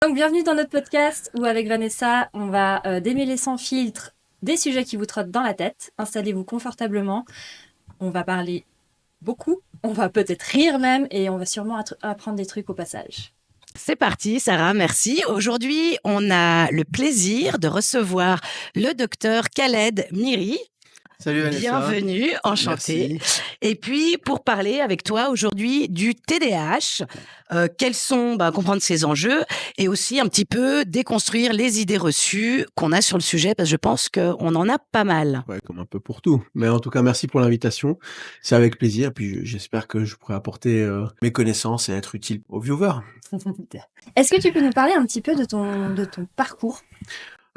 Donc, bienvenue dans notre podcast où, avec Vanessa, on va démêler sans filtre des sujets qui vous trottent dans la tête. Installez-vous confortablement. On va parler beaucoup, on va peut-être rire même, et on va sûrement apprendre des trucs au passage. C'est parti, Sarah, merci. Aujourd'hui, on a le plaisir de recevoir le docteur Khaled Miri. Salut Vanessa, Bienvenue, enchanté. merci. Et puis, pour parler avec toi aujourd'hui du TDAH, quels sont, comprendre ses enjeux et aussi un petit peu déconstruire les idées reçues qu'on a sur le sujet, parce que je pense qu'on en a pas mal. Ouais, comme un peu pour tout. Mais en tout cas, merci pour l'invitation. C'est avec plaisir. Puis j'espère que je pourrai apporter mes connaissances et être utile aux viewers. Est-ce que tu peux nous parler un petit peu de ton parcours?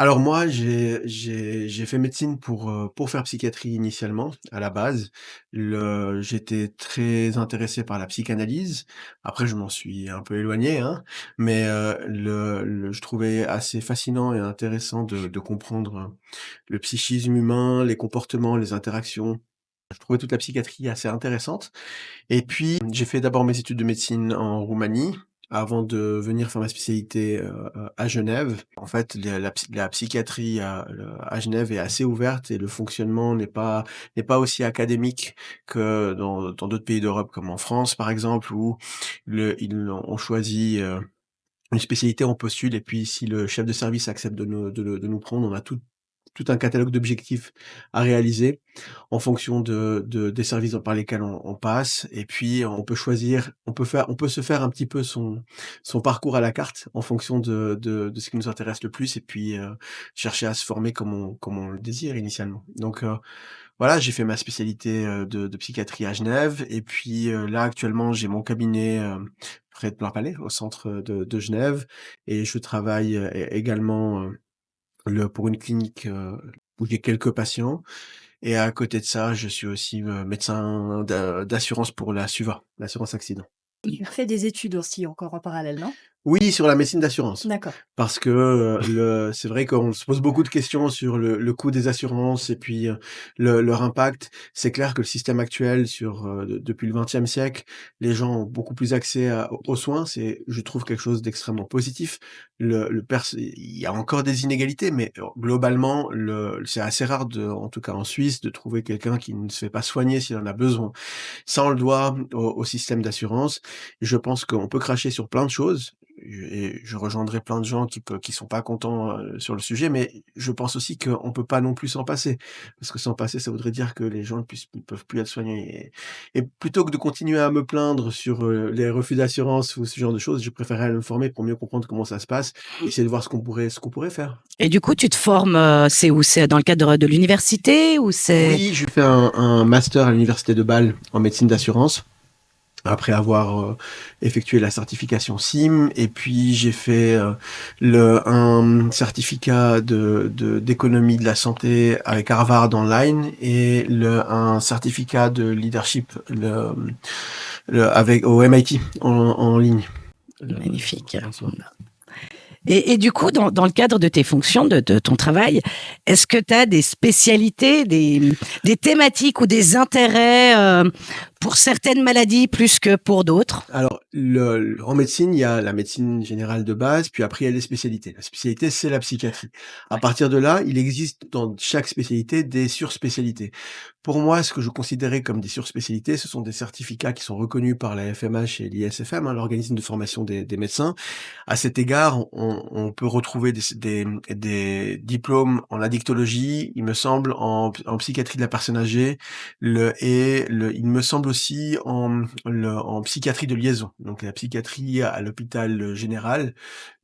Alors moi, j'ai fait médecine pour faire psychiatrie initialement, à la base. J'étais très intéressé par la psychanalyse. Après, je m'en suis un peu éloigné, hein. Mais je trouvais assez fascinant et intéressant de comprendre le psychisme humain, les comportements, les interactions. Je trouvais toute la psychiatrie assez intéressante et puis j'ai fait d'abord mes études de médecine en Roumanie avant de venir faire ma spécialité, à Genève. En fait, la psychiatrie à Genève est assez ouverte et le fonctionnement n'est pas aussi académique que dans d'autres pays d'Europe comme en France, par exemple, où on choisit, une spécialité, on postule et puis si le chef de service accepte de nous prendre, on a tout un catalogue d'objectifs à réaliser en fonction des services par lesquels on passe et puis on peut choisir, on peut se faire un petit peu son parcours à la carte en fonction de ce qui nous intéresse le plus et puis, chercher à se former comme on le désire initialement. Donc, voilà, j'ai fait ma spécialité, de psychiatrie à Genève et puis, là actuellement j'ai mon cabinet, près de Plainpalais, au centre, de Genève et je travaille, également, pour une clinique, où j'ai quelques patients et à côté de ça, je suis aussi, médecin d'assurance pour la SUVA, l'assurance accident. Tu fais des études aussi encore en parallèle, non? Oui, sur la médecine d'assurance. D'accord. Parce que, c'est vrai qu'on se pose beaucoup de questions sur le coût des assurances et puis, leur impact. C'est clair que le système actuel depuis le XXe siècle, les gens ont beaucoup plus accès aux soins. C'est, je trouve, quelque chose d'extrêmement positif. Il y a encore des inégalités, mais globalement, c'est assez rare en tout cas en Suisse, de trouver quelqu'un qui ne se fait pas soigner s'il en a besoin. Ça, on le doit au système d'assurance. Je pense qu'on peut cracher sur plein de choses et je rejoindrai plein de gens qui sont pas contents, sur le sujet, mais je pense aussi qu'on peut pas non plus s'en passer. Parce que s'en passer, ça voudrait dire que les gens ne peuvent plus être soignés et plutôt que de continuer à me plaindre sur, les refus d'assurance ou ce genre de choses, je préférerais aller me former pour mieux comprendre comment ça se passe, essayer de voir ce qu'on pourrait faire. Et du coup, tu te formes, c'est où? C'est dans le cadre de l'université ou c'est... Oui, je fais un master à l'université de Bâle en médecine d'assurance. Après avoir, effectué la certification SIM et puis j'ai fait, un certificat d'économie de la santé avec Harvard Online et un certificat de leadership avec au MIT en ligne. Magnifique. En soi. Et du coup, dans le cadre de tes fonctions, de ton travail, est-ce que tu as des spécialités, des thématiques ou des intérêts pour certaines maladies plus que pour d'autres? Alors, en médecine, il y a la médecine générale de base, puis après il y a les spécialités. La spécialité, c'est la psychiatrie. À partir de là, il existe dans chaque spécialité des surspécialités. Pour moi, ce que je considérais comme des surspécialités, ce sont des certificats qui sont reconnus par la FMH et l'ISFM, hein, l'organisme de formation des médecins. À cet égard, on peut retrouver des diplômes en addictologie, il me semble, en psychiatrie de la personne âgée, il me semble aussi en psychiatrie de liaison, donc la psychiatrie à l'hôpital général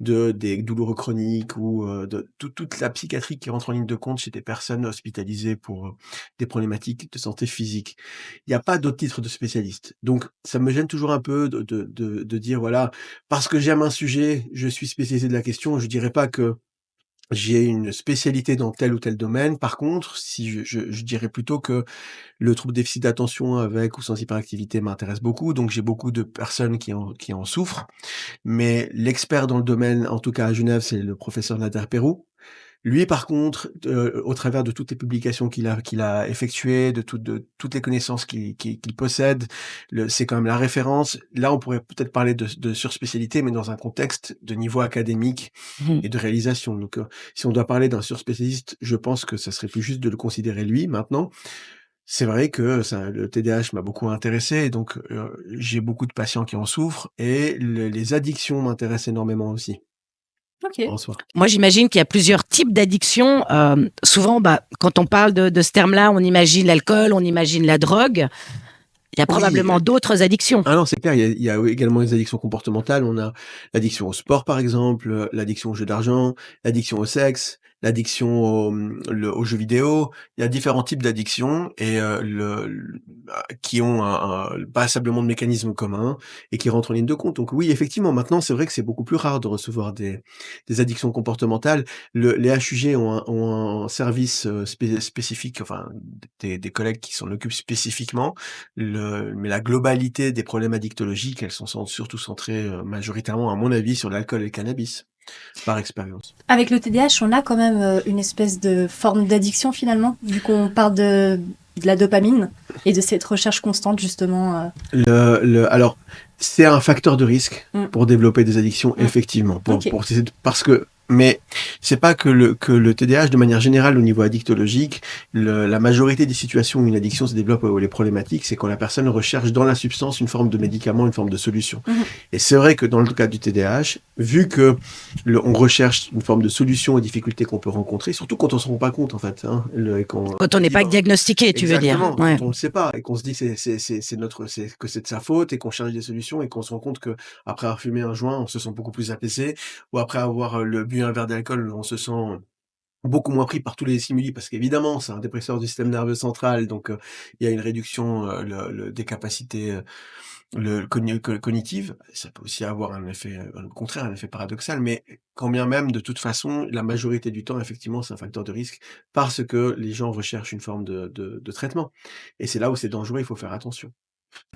des douloureux chroniques ou de toute la psychiatrie qui rentre en ligne de compte chez des personnes hospitalisées pour des problématiques de santé physique. Il n'y a pas d'autres titres de spécialiste. Donc ça me gêne toujours un peu de dire voilà, parce que j'aime un sujet, je suis spécialisé de la question. Je dirais pas que j'ai une spécialité dans tel ou tel domaine. Par contre, si je dirais plutôt que le trouble déficit d'attention avec ou sans hyperactivité m'intéresse beaucoup, donc j'ai beaucoup de personnes qui en souffrent. Mais l'expert dans le domaine, en tout cas à Genève, c'est le professeur Nader Perrou. Lui, par contre, au travers de toutes les publications qu'il a effectuées, de toutes les connaissances qu'il possède, c'est quand même la référence. Là, on pourrait peut-être parler de surspécialité, mais dans un contexte de niveau académique Mmh. et de réalisation. Donc, si on doit parler d'un surspécialiste, je pense que ça serait plus juste de le considérer lui. Maintenant, c'est vrai que le TDAH m'a beaucoup intéressé, et donc j'ai beaucoup de patients qui en souffrent, et les addictions m'intéressent énormément aussi, Ok. en soi. Moi, j'imagine qu'il y a plusieurs types d'addictions. Souvent, quand on parle de ce terme-là, on imagine l'alcool, on imagine la drogue. Il y a Oui, probablement d'autres addictions. ah non, c'est clair, il y a également les addictions comportementales. On a l'addiction au sport, par exemple, l'addiction au jeu d'argent, l'addiction au sexe, l'addiction aux jeux vidéo. Il y a différents types d'addictions, et qui ont un passablement de mécanismes communs et qui rentrent en ligne de compte. Donc oui, effectivement, maintenant, c'est vrai que c'est beaucoup plus rare de recevoir des addictions comportementales. Les HUG ont un service spécifique, enfin, des collègues qui s'en occupent spécifiquement. Mais la globalité des problèmes addictologiques, elles sont surtout centrées, majoritairement, à mon avis, sur l'alcool et le cannabis, par expérience. Avec le TDAH, on a quand même une espèce de forme d'addiction finalement, vu qu'on parle de la dopamine et de cette recherche constante justement. Alors, c'est un facteur de risque Mm. pour développer des addictions, Mm. effectivement. Ok. Mais c'est pas que le TDAH, de manière générale, au niveau addictologique, la majorité des situations où une addiction se développe, où les problématiques, c'est quand la personne recherche dans la substance une forme de médicament, une forme de solution. Mhm. Et c'est vrai que dans le cas du TDAH, vu que on recherche une forme de solution aux difficultés qu'on peut rencontrer, surtout quand on se rend pas compte, en fait, hein, Quand on n'est pas dit, diagnostiqué, tu veux dire. exactement, Ouais. quand on le sait pas, et qu'on se dit que c'est de sa faute, et qu'on cherche des solutions, et qu'on se rend compte que après avoir fumé un joint, on se sent beaucoup plus apaisé, ou après avoir bu un verre d'alcool, on se sent beaucoup moins pris par tous les stimuli, parce qu'évidemment, c'est un dépresseur du système nerveux central, donc il y a une réduction des capacités cognitives. Ça peut aussi avoir un effet, au contraire, un effet paradoxal, mais quand bien même, de toute façon, la majorité du temps, effectivement, c'est un facteur de risque, parce que les gens recherchent une forme de traitement. Et c'est là où c'est dangereux, il faut faire attention.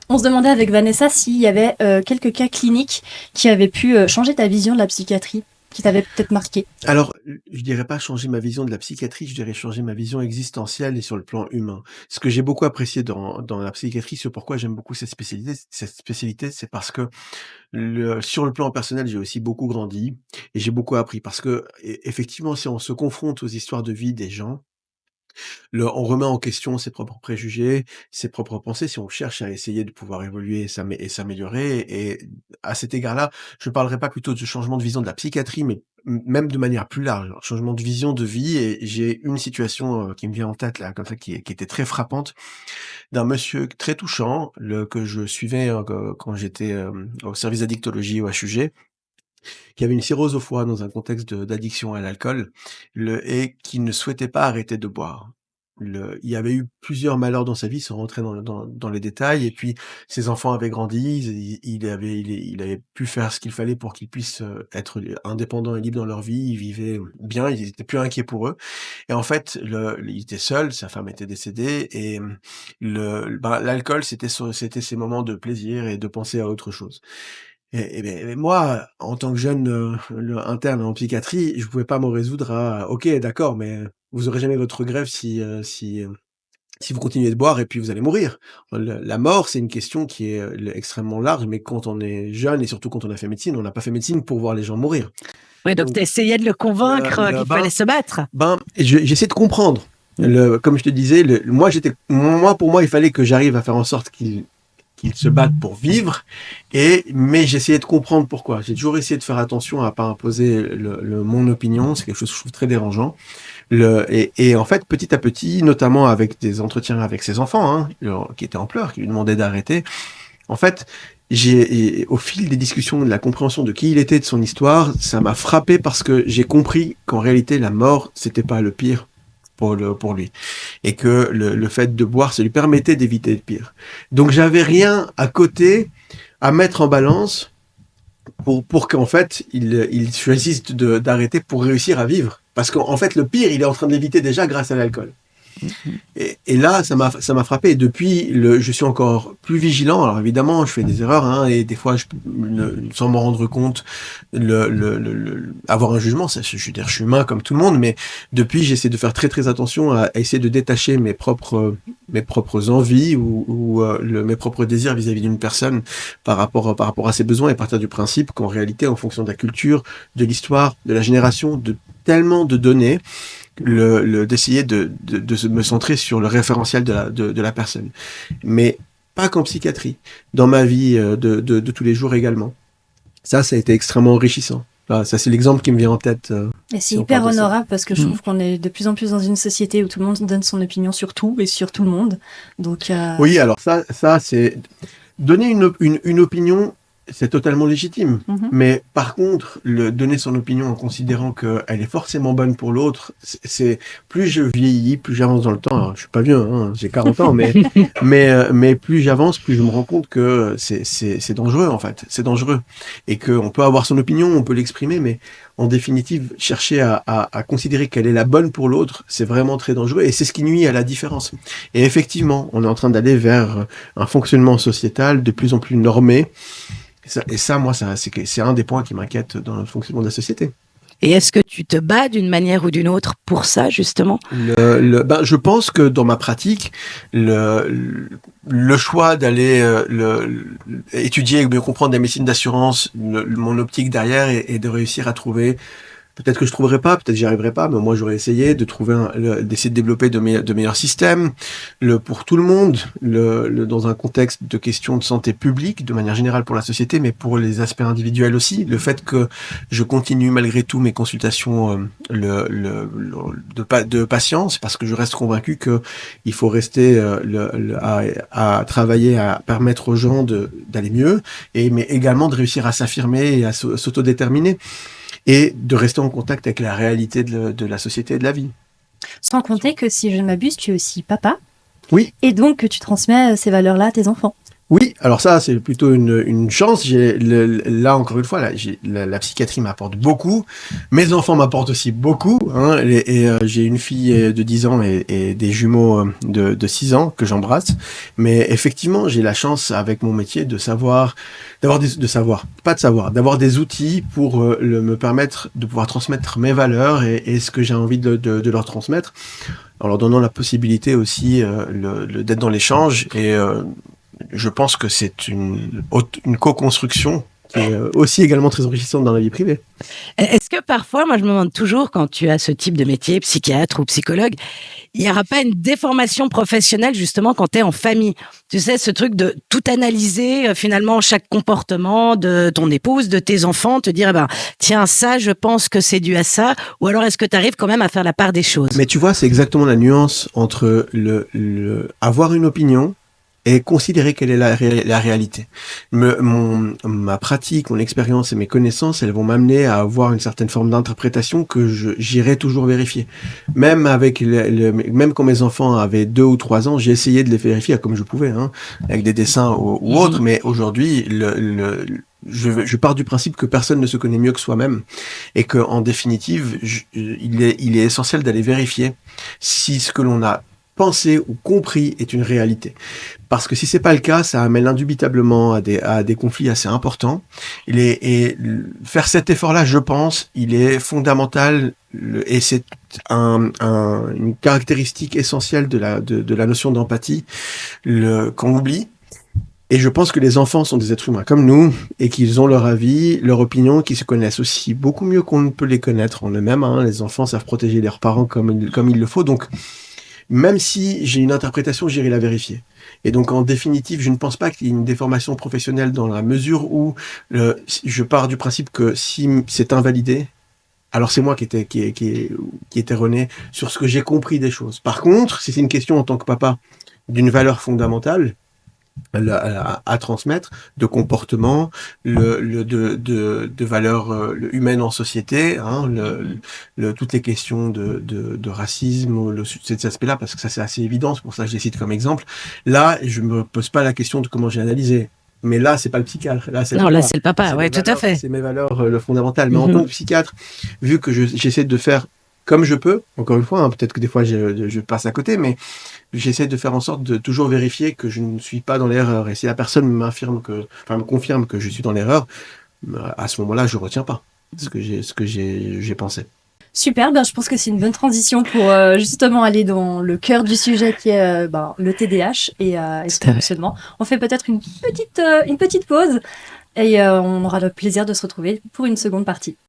On se demandait avec Vanessa s'il y avait quelques cas cliniques qui avaient pu changer ta vision de la psychiatrie, qui t'avaient peut-être marqué. Alors, je dirais pas changer ma vision de la psychiatrie, je dirais changer ma vision existentielle et sur le plan humain. Ce que j'ai beaucoup apprécié dans la psychiatrie, c'est pourquoi j'aime beaucoup cette spécialité, c'est parce que sur le plan personnel, j'ai aussi beaucoup grandi, et j'ai beaucoup appris, parce que effectivement, si on se confronte aux histoires de vie des gens, on remet en question ses propres préjugés, ses propres pensées, si on cherche à essayer de pouvoir évoluer et s'améliorer. Et à cet égard-là, je ne parlerai pas plutôt de changement de vision de la psychiatrie, mais même de manière plus large, un changement de vision de vie. Et j'ai une situation qui me vient en tête là, comme ça, qui était très frappante, d'un monsieur très touchant, que je suivais quand j'étais au service d'addictologie au HUG, qui avait une cirrhose au foie dans un contexte d'addiction à l'alcool, et qui ne souhaitait pas arrêter de boire. Il y avait eu plusieurs malheurs dans sa vie, sans rentrer dans les détails, et puis ses enfants avaient grandi, il avait pu faire ce qu'il fallait pour qu'ils puissent être indépendants et libres dans leur vie, ils vivaient bien, ils étaient plus inquiets pour eux. Et en fait, il était seul, sa femme était décédée, et l'alcool, c'était ses moments de plaisir et de penser à autre chose. Et moi, en tant que jeune, interne en psychiatrie, je pouvais pas me résoudre à: «OK, d'accord, mais vous aurez jamais votre greffe si vous continuez de boire, et puis vous allez mourir». La mort, c'est une question qui est, extrêmement large, mais quand on est jeune, et surtout quand on a fait médecine, on n'a pas fait médecine pour voir les gens mourir. Oui, donc Donc tu essayais de le convaincre qu'il fallait se battre. J'essaie de comprendre. Comme je te disais, pour moi, il fallait que j'arrive à faire en sorte qu'ils se battent pour vivre, mais j'essayais de comprendre pourquoi. J'ai toujours essayé de faire attention à pas imposer mon opinion, c'est quelque chose que je trouve très dérangeant. Et en fait, petit à petit, notamment avec des entretiens avec ses enfants, hein, qui étaient en pleurs, qui lui demandaient d'arrêter, en fait, au fil des discussions, de la compréhension de qui il était, de son histoire, ça m'a frappé, parce que j'ai compris qu'en réalité, la mort, c'était pas le pire pour lui, et que le fait de boire, ça lui permettait d'éviter le pire. Donc j'avais rien à côté à mettre en balance pour qu'en fait il choisisse d'arrêter pour réussir à vivre, parce qu'en fait le pire, il est en train de l'éviter déjà grâce à l'alcool. Et là, ça m'a frappé. Et depuis, je suis encore plus vigilant. Alors évidemment, je fais des erreurs, hein, et des fois, sans m'en rendre compte, avoir un jugement. Ça, je veux dire, je suis humain comme tout le monde, mais depuis, j'essaie de faire très très attention à essayer de détacher mes propres envies ou mes propres désirs vis-à-vis d'une personne par rapport à ses besoins, et partir du principe qu'en réalité, en fonction de la culture, de l'histoire, de la génération, de tellement de données, d'essayer de me centrer sur le référentiel de la personne. Mais pas qu'en psychiatrie, dans ma vie de tous les jours également. Ça a été extrêmement enrichissant. Voilà, ça, c'est l'exemple qui me vient en tête. Et c'est si on hyper parle de ça. honorable parce que je trouve qu'on est de plus en plus dans une société où tout le monde donne son opinion sur tout et sur tout le monde. Donc, Oui, alors ça c'est donner une opinion, c'est totalement légitime. Mais par contre, donner son opinion en considérant qu'elle est forcément bonne pour l'autre, c'est plus je vieillis, plus j'avance dans le temps. Alors, je suis pas vieux, hein, j'ai 40 ans, mais plus j'avance, plus je me rends compte que c'est dangereux en fait. C'est dangereux, et qu'on peut avoir son opinion, on peut l'exprimer, mais en définitive, chercher à considérer qu'elle est la bonne pour l'autre, c'est vraiment très dangereux, et c'est ce qui nuit à la différence. Et effectivement, on est en train d'aller vers un fonctionnement sociétal de plus en plus normé. Et ça, moi, c'est un des points qui m'inquiète dans le fonctionnement de la société. Et est-ce que tu te bats d'une manière ou d'une autre pour ça, justement? Je pense que dans ma pratique, le choix d'aller étudier et mieux comprendre la médecine d'assurance, mon optique derrière est de réussir à trouver. Peut-être que je trouverai pas, peut-être j'y arriverai pas, mais moi j'aurais essayé de trouver d'essayer de développer de meilleurs systèmes, pour tout le monde, dans un contexte de questions de santé publique, de manière générale pour la société, mais pour les aspects individuels aussi. Le fait que je continue malgré tout mes consultations, de patients, c'est parce que je reste convaincu que il faut rester à travailler, à permettre aux gens d'aller mieux, mais également de réussir à s'affirmer et à s'autodéterminer, et de rester en contact avec la réalité de la société et de la vie. sans compter que si je ne m'abuse, tu es aussi papa. Oui. Et donc que tu transmets ces valeurs-là à tes enfants. Oui, alors ça, c'est plutôt une chance. Là, encore une fois, la psychiatrie m'apporte beaucoup. Mes enfants m'apportent aussi beaucoup, hein, j'ai une fille de 10 ans et des jumeaux de 6 ans que j'embrasse. Mais effectivement, j'ai la chance avec mon métier d'avoir des outils pour me permettre de pouvoir transmettre mes valeurs et ce que j'ai envie de leur transmettre, en leur donnant la possibilité aussi d'être dans l'échange. Et je pense que c'est une co-construction qui est aussi également très enrichissante dans la vie privée. Est-ce que parfois, moi je me demande toujours, quand tu as ce type de métier, psychiatre ou psychologue, il n'y aura pas une déformation professionnelle justement quand tu es en famille? Tu sais, ce truc de tout analyser, finalement, chaque comportement de ton épouse, de tes enfants, te dire, tiens, ça, je pense que c'est dû à ça, ou alors est-ce que tu arrives quand même à faire la part des choses? Mais tu vois, c'est exactement la nuance entre avoir une opinion et considérer quelle est la réalité. Ma pratique, mon expérience et mes connaissances, elles vont m'amener à avoir une certaine forme d'interprétation que j'irai toujours vérifier. Même même quand mes enfants avaient 2 ou 3 ans, j'ai essayé de les vérifier comme je pouvais, hein, avec des dessins ou autres, mais aujourd'hui, je pars du principe que personne ne se connaît mieux que soi-même, et que, en définitive, il est essentiel d'aller vérifier si ce que l'on a pensé ou compris est une réalité. Parce que si c'est pas le cas, ça amène indubitablement à des conflits assez importants. Et faire cet effort-là, je pense, il est fondamental, et c'est une caractéristique essentielle de la notion d'empathie, qu'on oublie. Et je pense que les enfants sont des êtres humains comme nous, et qu'ils ont leur avis, leur opinion, qu'ils se connaissent aussi beaucoup mieux qu'on ne peut les connaître en eux-mêmes, hein. Les enfants savent protéger leurs parents comme il le faut. Donc, même si j'ai une interprétation, j'irai la vérifier. Et donc, en définitive, je ne pense pas qu'il y ait une déformation professionnelle, dans la mesure où je pars du principe que si c'est invalidé, alors c'est moi qui est erroné sur ce que j'ai compris des choses. Par contre, si c'est une question en tant que papa d'une valeur fondamentale à transmettre, de comportement, de valeurs humaines en société, hein, toutes les questions de racisme, cet aspect-là, parce que ça c'est assez évident, c'est pour ça que je les cite comme exemple. Là, je me pose pas la question de comment j'ai analysé. Mais là, c'est pas le psychiatre. Là, c'est le papa, ouais, tout à fait. C'est mes valeurs fondamentales. Mais en tant que psychiatre, vu que j'essaie de faire comme je peux. Encore une fois, hein, peut-être que des fois je passe à côté, mais j'essaie de faire en sorte de toujours vérifier que je ne suis pas dans l'erreur. Et si la personne me confirme que je suis dans l'erreur, à ce moment-là, je retiens pas j'ai pensé. Super, ben, je pense que c'est une bonne transition pour justement aller dans le cœur du sujet qui est le TDAH et son Tout à fait. fonctionnement. On fait peut-être une petite pause et on aura le plaisir de se retrouver pour une seconde partie.